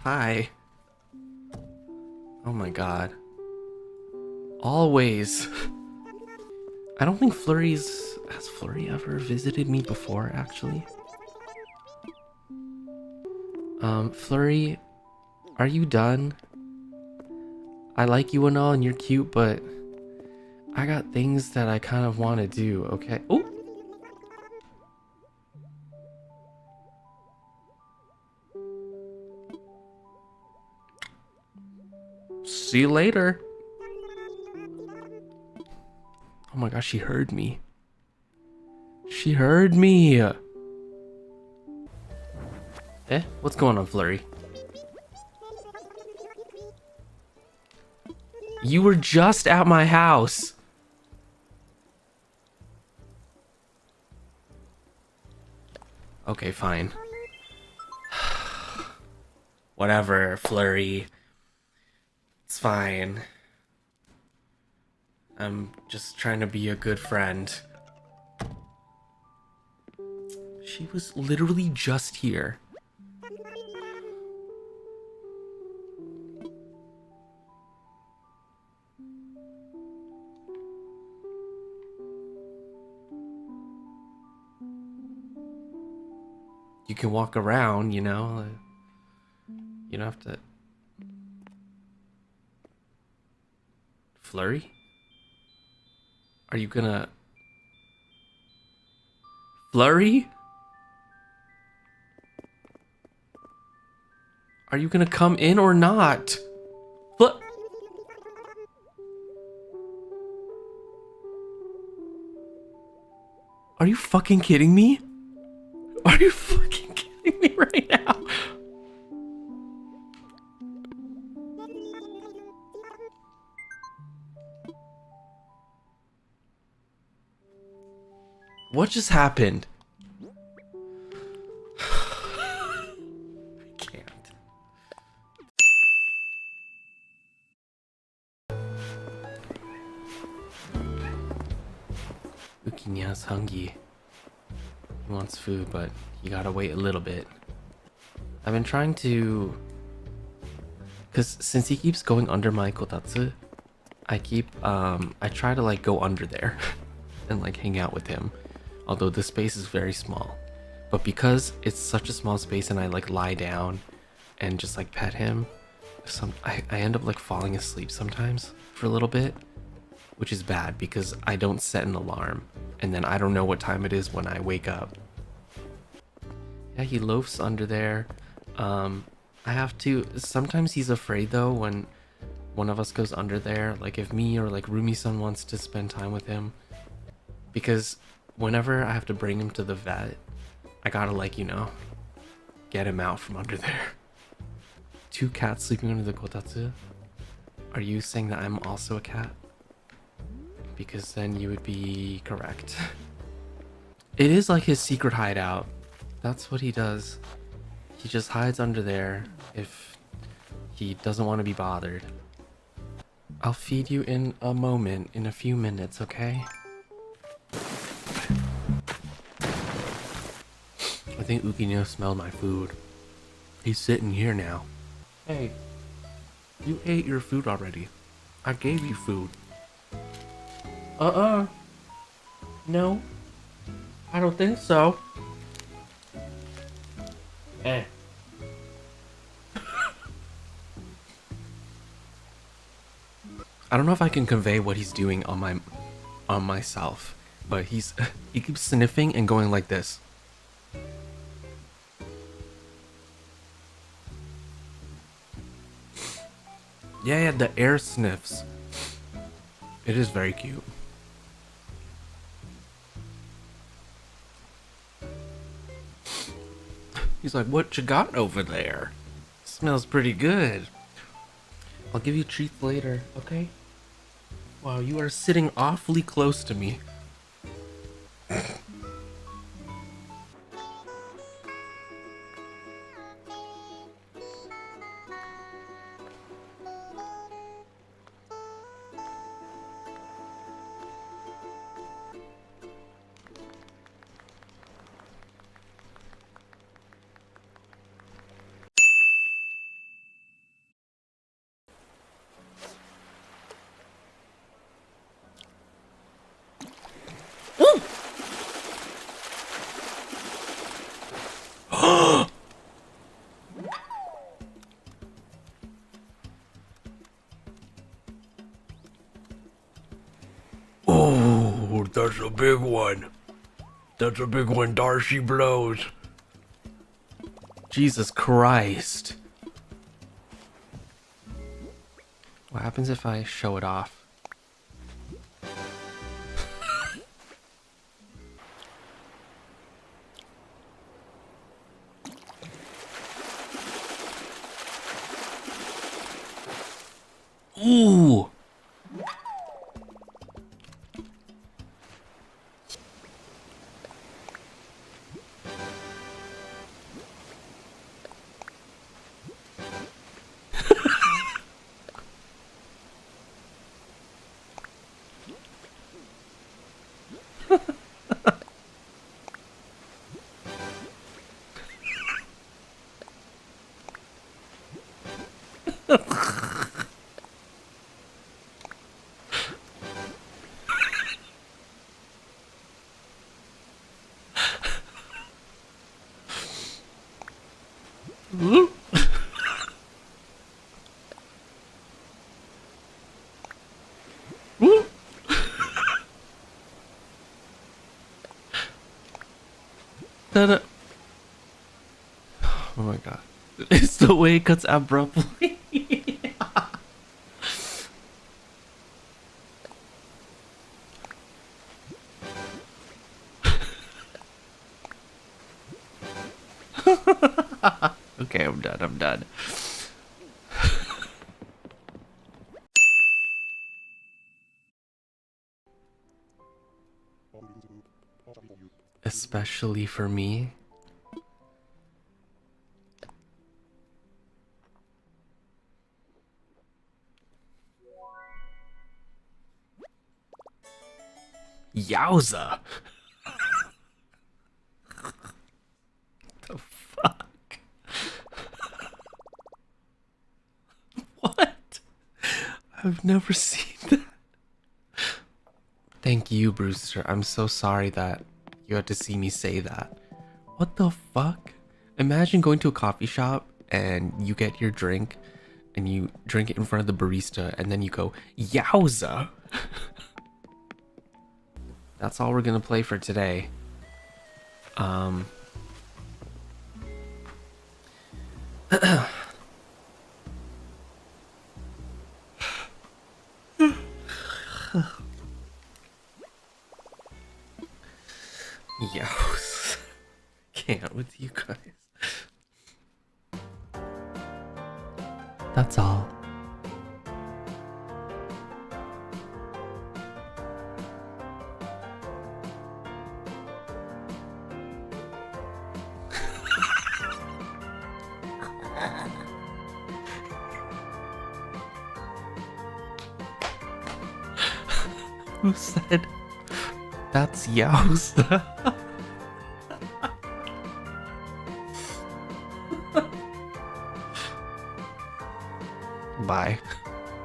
Hi. Oh my god. Always. I don't think has Flurry ever visited me before, actually? Flurry, are you done? I like you and all, and you're cute, but I got things that I kind of want to do, okay? Oh! See you later. Oh my gosh, she heard me. She heard me. Eh? What's going on, Flurry? You were just at my house. Okay, fine. Whatever, Flurry. It's fine. I'm just trying to be a good friend. She was literally just here. You can walk around, you know. You don't have to. Flurry? Are you gonna... Flurry? Are you gonna come in or not? Are you fucking kidding me? Are you fucking kidding me right now? What just happened? I can't. Ukinya's hungry. He wants food, but you gotta wait a little bit. I've been trying to... Because since he keeps going under my kotatsu, I try to like go under there and like hang out with him. Although the space is very small. But because it's such a small space and I like lie down and just like pet him, I end up like falling asleep sometimes for a little bit. Which is bad because I don't set an alarm. And then I don't know what time it is when I wake up. Yeah, he loafs under there. I have to... Sometimes he's afraid though when one of us goes under there. Like if me or like Rumi-san wants to spend time with him. Because whenever I have to bring him to the vet, I gotta like, you know, get him out from under there. 2 cats sleeping under the kotatsu? Are you saying that I'm also a cat? Because then you would be correct. It is like his secret hideout. That's what he does. He just hides under there if he doesn't want to be bothered. I'll feed you in a moment, in a few minutes, okay? I think Ukinya smelled my food. He's sitting here now. Hey, you ate your food already. I gave you food. No, I don't think so. Eh. I don't know if I can convey what he's doing on myself, but he keeps sniffing and going like this. Yeah, the air sniffs. It is very cute. He's like, what you got over there? Smells pretty good. I'll give you treats later, okay? Wow, you are sitting awfully close to me. Ooh, that's a big one. That's a big one, Darcy blows. Jesus Christ. What happens if I show it off? Ooh. Oh my god. It's the way it cuts abruptly. Okay, I'm done. Especially for me. Yowza! The fuck? What? I've never seen that. Thank you, Brewster. I'm so sorry that you had to see me say that. What the fuck? Imagine going to a coffee shop and you get your drink and you drink it in front of the barista and then you go, Yowza! That's all we're gonna play for today. Yowza. Can't with you guys. That's all. Who said that's Yowza? Bye.